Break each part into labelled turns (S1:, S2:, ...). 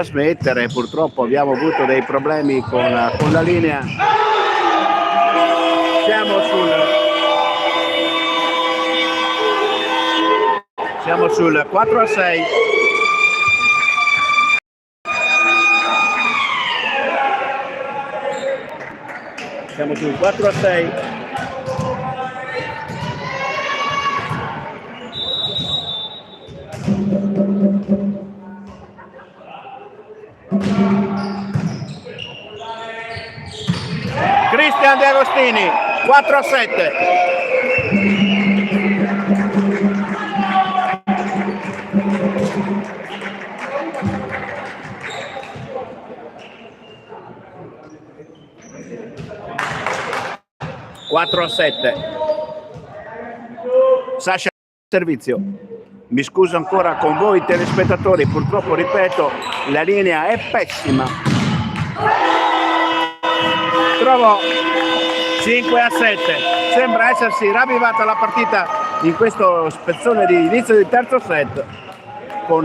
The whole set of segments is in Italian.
S1: smettere, purtroppo abbiamo avuto dei problemi con la linea. Siamo sul 4-6. Siamo sul 4-6. Cristian De Agostini, 4-7. Sasha, servizio. Mi scuso ancora con voi telespettatori, purtroppo ripeto, la linea è pessima. Trovo 5-7. Sembra essersi ravvivata la partita in questo spezzone di inizio del terzo set, con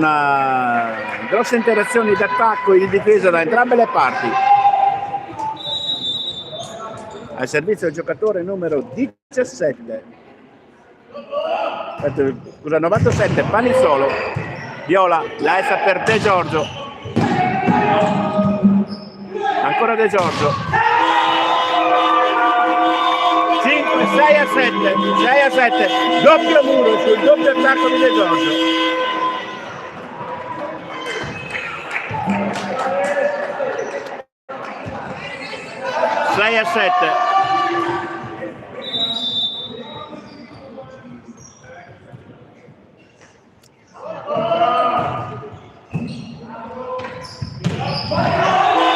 S1: grosse interazioni d'attacco e di difesa da entrambe le parti. Al servizio il giocatore numero 17. Scusa, 97, Panizzolo. Viola, la S per De Giorgio. Ancora De Giorgio. 5, 6-7, doppio muro sul doppio attacco di De Giorgio. Sei a 7.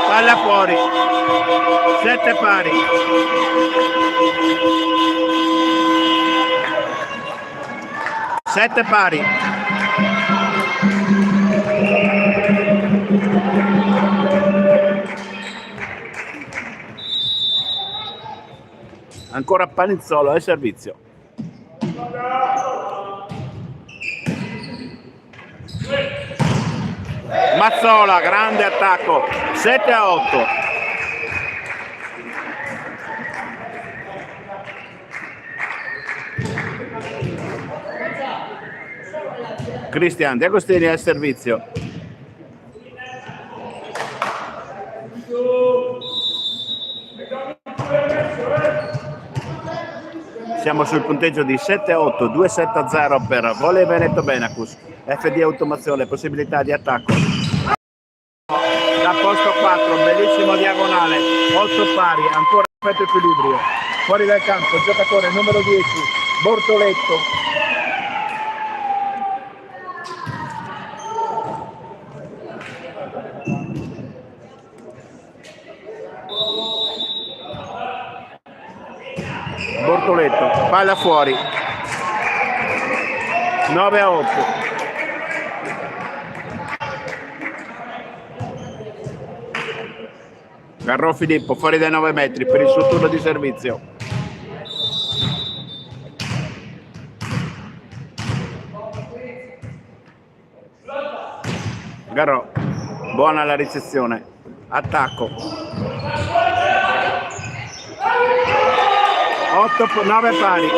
S1: Palla fuori. 7 pari. Sette pari. Ancora Panizzolo al servizio. Mazzola, grande attacco. 7-8. Cristian De Agostini al servizio. Siamo sul punteggio di 7-8, 2-7-0 per Volley Veneto Benacus. FD Automazione, possibilità di attacco. Da posto 4, bellissimo diagonale, 8 pari, ancora perfetto equilibrio. Fuori dal campo, giocatore numero 10, Bortoletto. Bortoletto, palla fuori. 9-8. Garro Filippo fuori dai 9 metri per il suo turno di servizio. Garro, buona la ricezione. Attacco. 9 pari.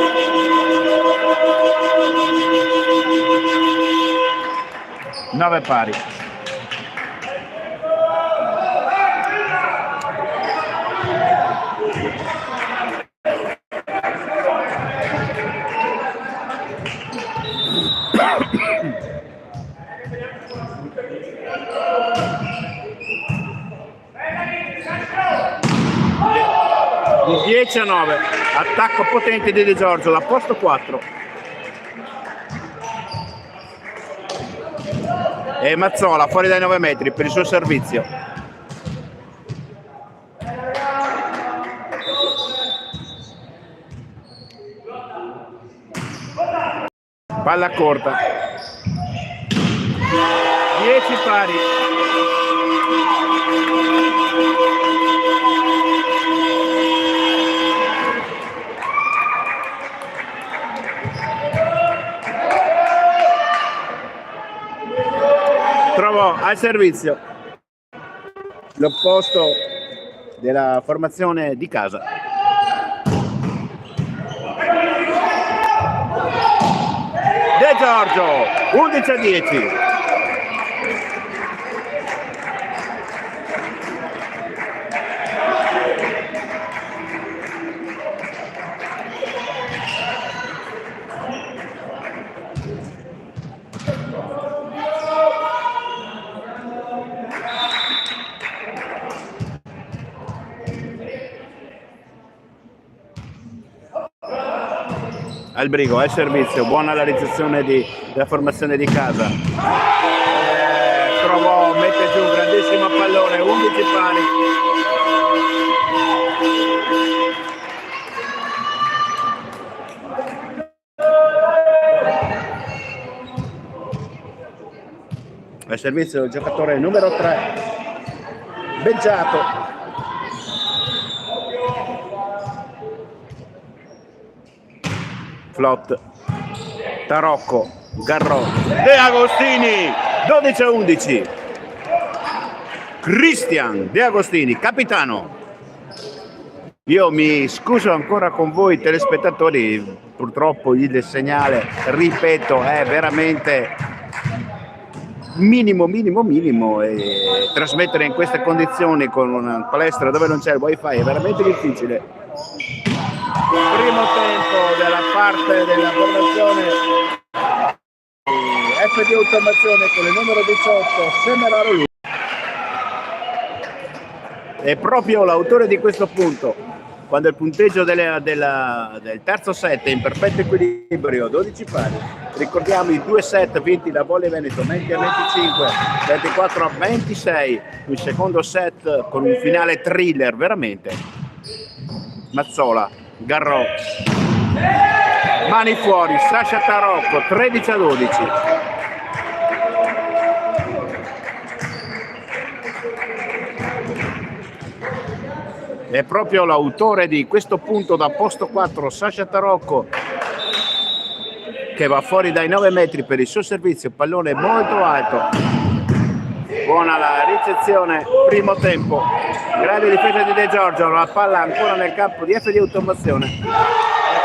S1: Nove pari. Di 10-9, attacco potente di De Giorgio, da posto 4. E Mazzola fuori dai 9 metri per il suo servizio. Palla corta. 10 pari. Trovò al servizio l'opposto della formazione di casa. De Giorgio, 11-10. Albrigo, al servizio, buona la realizzazione della formazione di casa. Trovò, mette giù un grandissimo pallone, 11 pari. Al servizio il giocatore numero 3, Beggiato. Flot, Tarocco, Garrò, De Agostini, 12-11. Cristian De Agostini, capitano. Io mi scuso ancora con voi telespettatori, purtroppo il segnale, ripeto, è veramente minimo e trasmettere in queste condizioni con una palestra dove non c'è il wifi è veramente difficile. Primo tempo della parte della formazione FD Automazione con il numero 18 Semeraro Luca. È proprio l'autore di questo punto, quando il punteggio del terzo set è in perfetto equilibrio, 12 pari. Ricordiamo i 2 set vinti da Volley Veneto, 20-25, 24-26, il secondo set con un finale thriller veramente. Mazzola, Garrò, mani fuori, Sasha Tarocco, 13-12. È proprio l'autore di questo punto da posto 4, Sasha Tarocco, che va fuori dai 9 metri per il suo servizio, pallone molto alto. Buona la ricezione, primo tempo, grande difesa di De Giorgio, la palla ancora nel campo di FD Automazione. E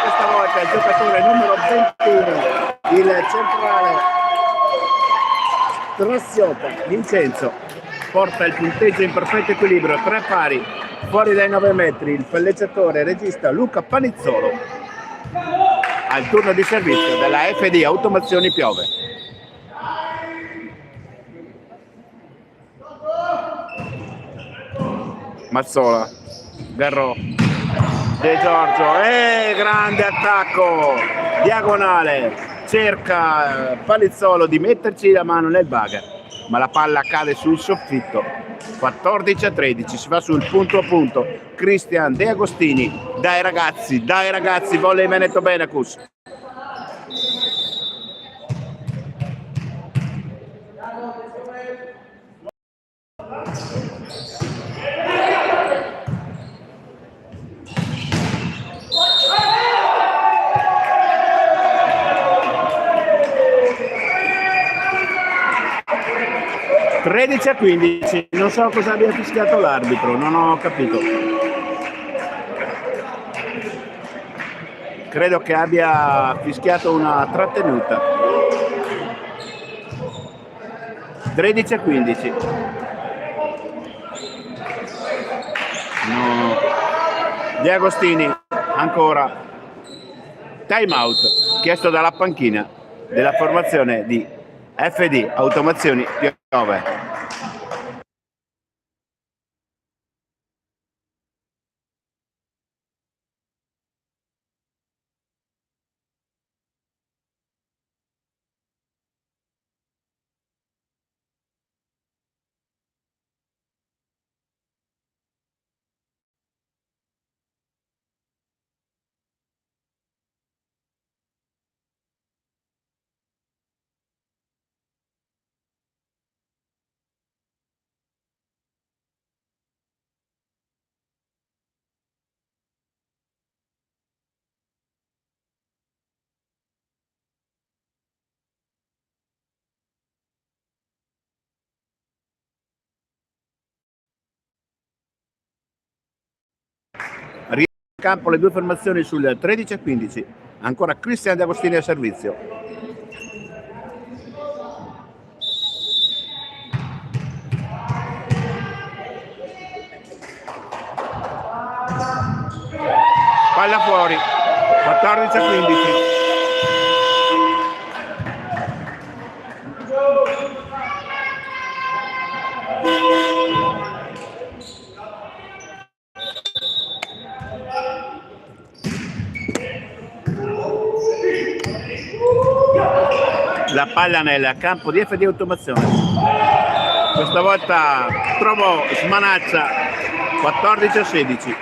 S1: questa volta il giocatore numero 21, il centrale Trassiota, Vincenzo, porta il punteggio in perfetto equilibrio, 3 pari, fuori dai 9 metri, il palleggiatore regista Luca Panizzolo. Al turno di servizio della FD Automazioni piove. Mazzola, Garrò, De Giorgio, grande attacco, diagonale, cerca Palizzolo di metterci la mano nel bugger, ma la palla cade sul soffitto. 14-13, si va sul punto a punto. Cristian De Agostini, dai ragazzi, Volley Veneto Benacus. (13 a 15), non so cosa abbia fischiato l'arbitro, non ho capito. Credo che abbia fischiato una trattenuta. 13 a 15. No. De Agostini, ancora. Time out, chiesto dalla panchina della formazione di FD Automazioni piove. campo le due formazioni sul 13 e 15. Ancora Cristian De Agostini a servizio. Palla fuori, 14 a 15. La palla nel campo di FD Automazione. Questa volta Trovo smanaccia, 14 a 16.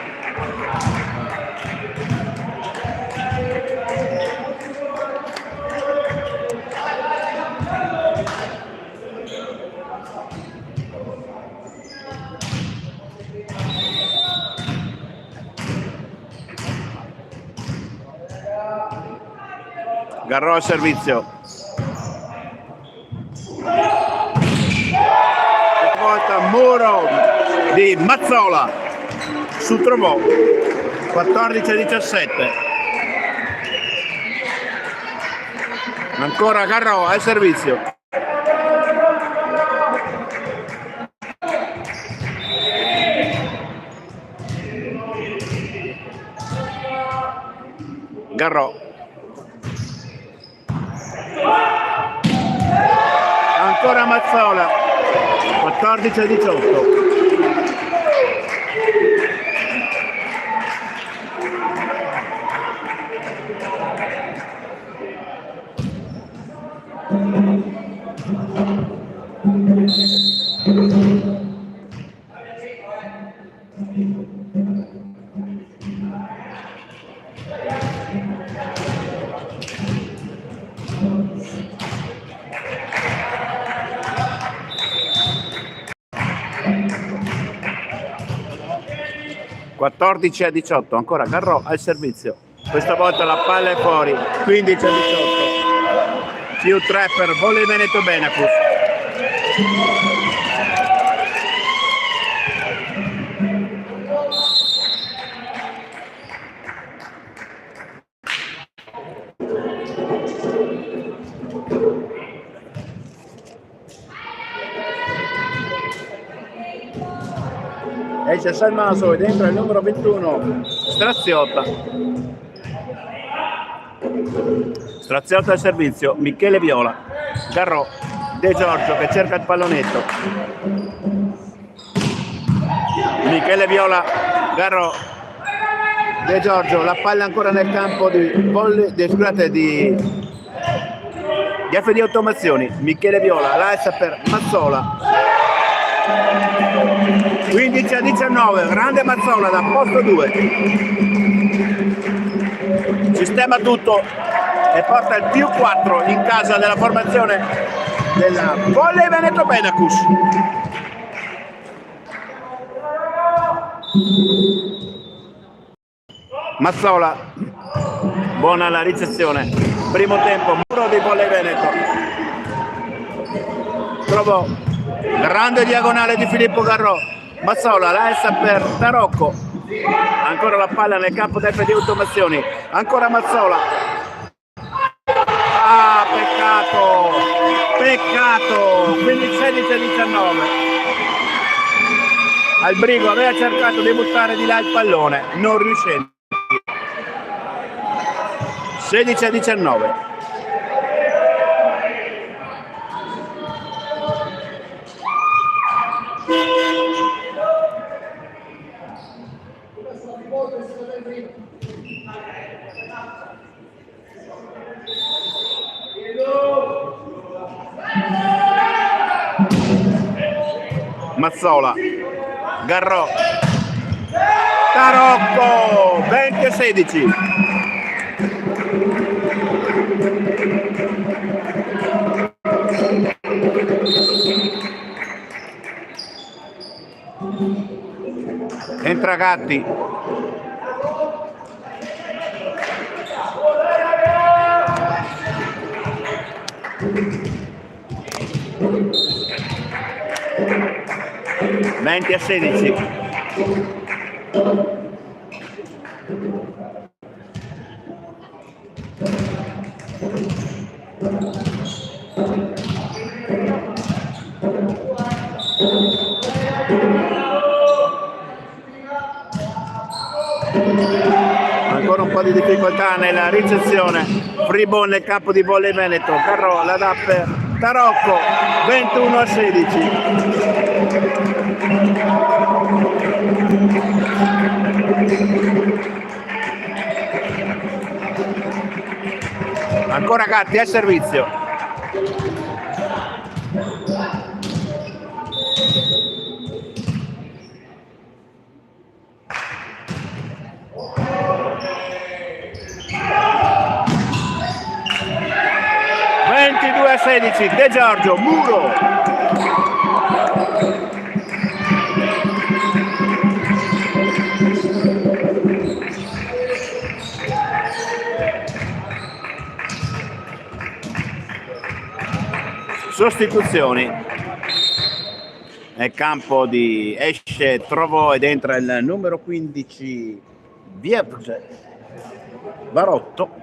S1: Garrò al servizio. Questa volta muro di Mazzola su Trovò, 14 a 17. Ancora Garrò al servizio. Garrò. Ancora Mazzola, 14 a 18. (14 a 18), ancora Garrò al servizio. Questa volta la palla è fuori, 15 a 18. Più 3 per Volley Veneto Benacus. Esce Salmaso e dentro il numero 21 Straziotta. Straziotta al servizio, Michele Viola. Garrò, De Giorgio che cerca il pallonetto. Michele Viola, Garrò, De Giorgio, la palla ancora nel campo di FD Automazioni. Michele Viola, l'alza per Mazzola. 15 a 19, grande Mazzola da posto 2. Sistema tutto e porta il più 4 in casa della formazione della Volley Veneto Benacus. Mazzola, buona la ricezione. Primo tempo, muro di Volley Veneto. Trovò. Grande diagonale di Filippo Garrò. Mazzola, la essa per Tarocco. Ancora la palla nel campo del FD Automazioni. Ancora Mazzola. Ah, peccato! Peccato! Quindi 16 a 19. Albrigo aveva cercato di buttare di là il pallone, non riuscendo. 16 a 19. Mazzola, Garrò, Tarocco, 20 a 16. Entra Gatti. (20 a 16). Ancora un po' di difficoltà nella ricezione, free ball nel campo di Volley Veneto, Carro la dà per Tarocco, 21-16. Ancora Gatti al servizio. De Giorgio, Muro. Sostituzioni. Nel campo di esce Trovò ed entra il numero 15 Varotto.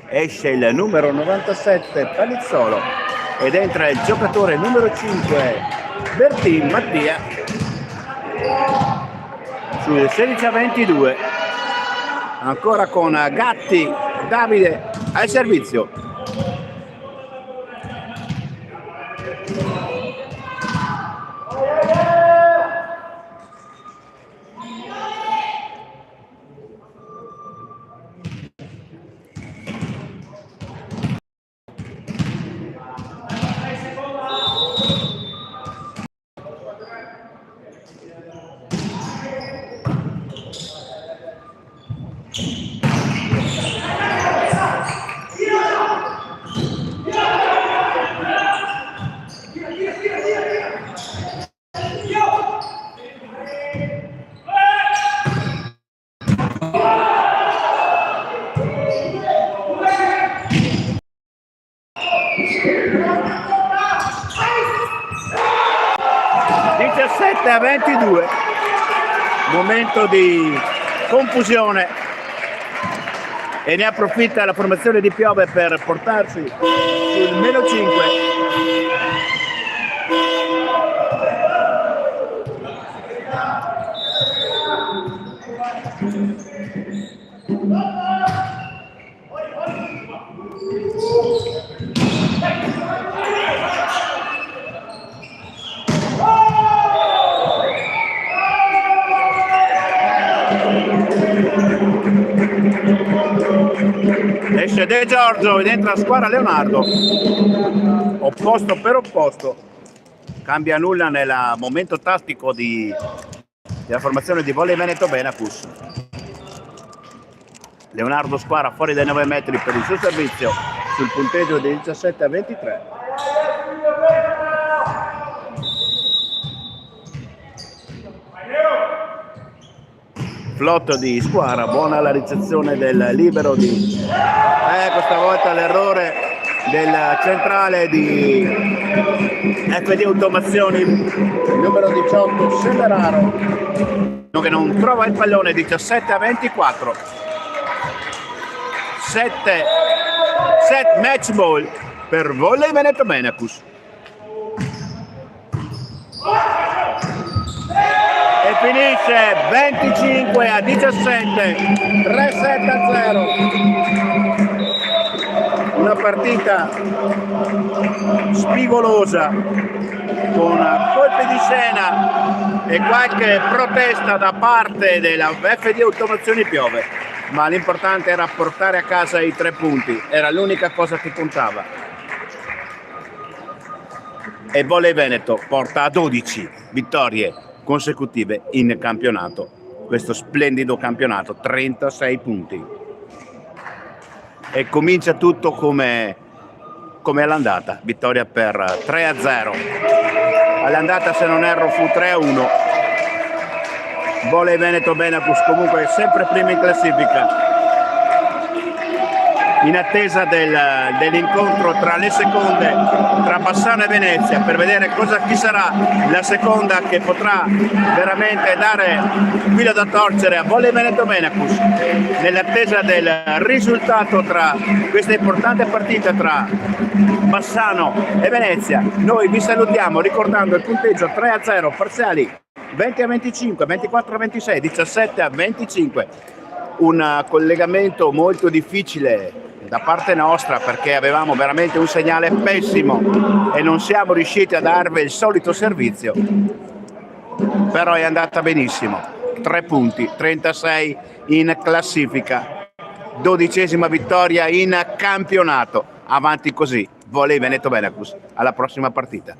S1: Esce il numero 97 Palizzolo ed entra il giocatore numero 5 Bertin Mattia sul 16-22. Ancora con Gatti Davide al servizio. A 22, momento di confusione e ne approfitta la formazione di Piove per portarsi sul meno 5. Esce De Giorgio ed entra a squadra Leonardo, opposto per opposto, cambia nulla nel momento tattico della formazione di Volley Veneto Benacus. Leonardo squadra fuori dai 9 metri per il suo servizio sul punteggio di 17-23. Flotto di squadra, buona la ricezione del libero di questa volta l'errore del centrale di FD Automazioni, il numero 18 Semeraro, che non trova il pallone. 17-24, 7 match ball per Volley Veneto Benacus. E finisce 25-17, 3-7-0. Una partita spigolosa con colpi di scena e qualche protesta da parte della FD Automazioni Piove, ma l'importante era portare a casa i 3 punti, era l'unica cosa che contava. E Volley Veneto porta a 12 vittorie consecutive in campionato, questo splendido campionato, 36 punti. E comincia tutto come all'andata, vittoria per 3-0. All'andata, se non erro, fu 3-1. Volley Veneto Benacus comunque sempre prima in classifica. in attesa dell'incontro tra le seconde, tra Bassano e Venezia, per vedere chi sarà la seconda che potrà veramente dare filo da torcere a Volley Veneto Benacus, nell'attesa del risultato tra questa importante partita tra Bassano e Venezia. Noi vi salutiamo ricordando il punteggio 3-0, parziali 20-25, 24-26, 17-25. Un collegamento molto difficile da parte nostra perché avevamo veramente un segnale pessimo e non siamo riusciti a darvi il solito servizio, però è andata benissimo. 3 punti, 36 in classifica, 12ª vittoria in campionato. Avanti così, Volley Veneto Benacus, alla prossima partita.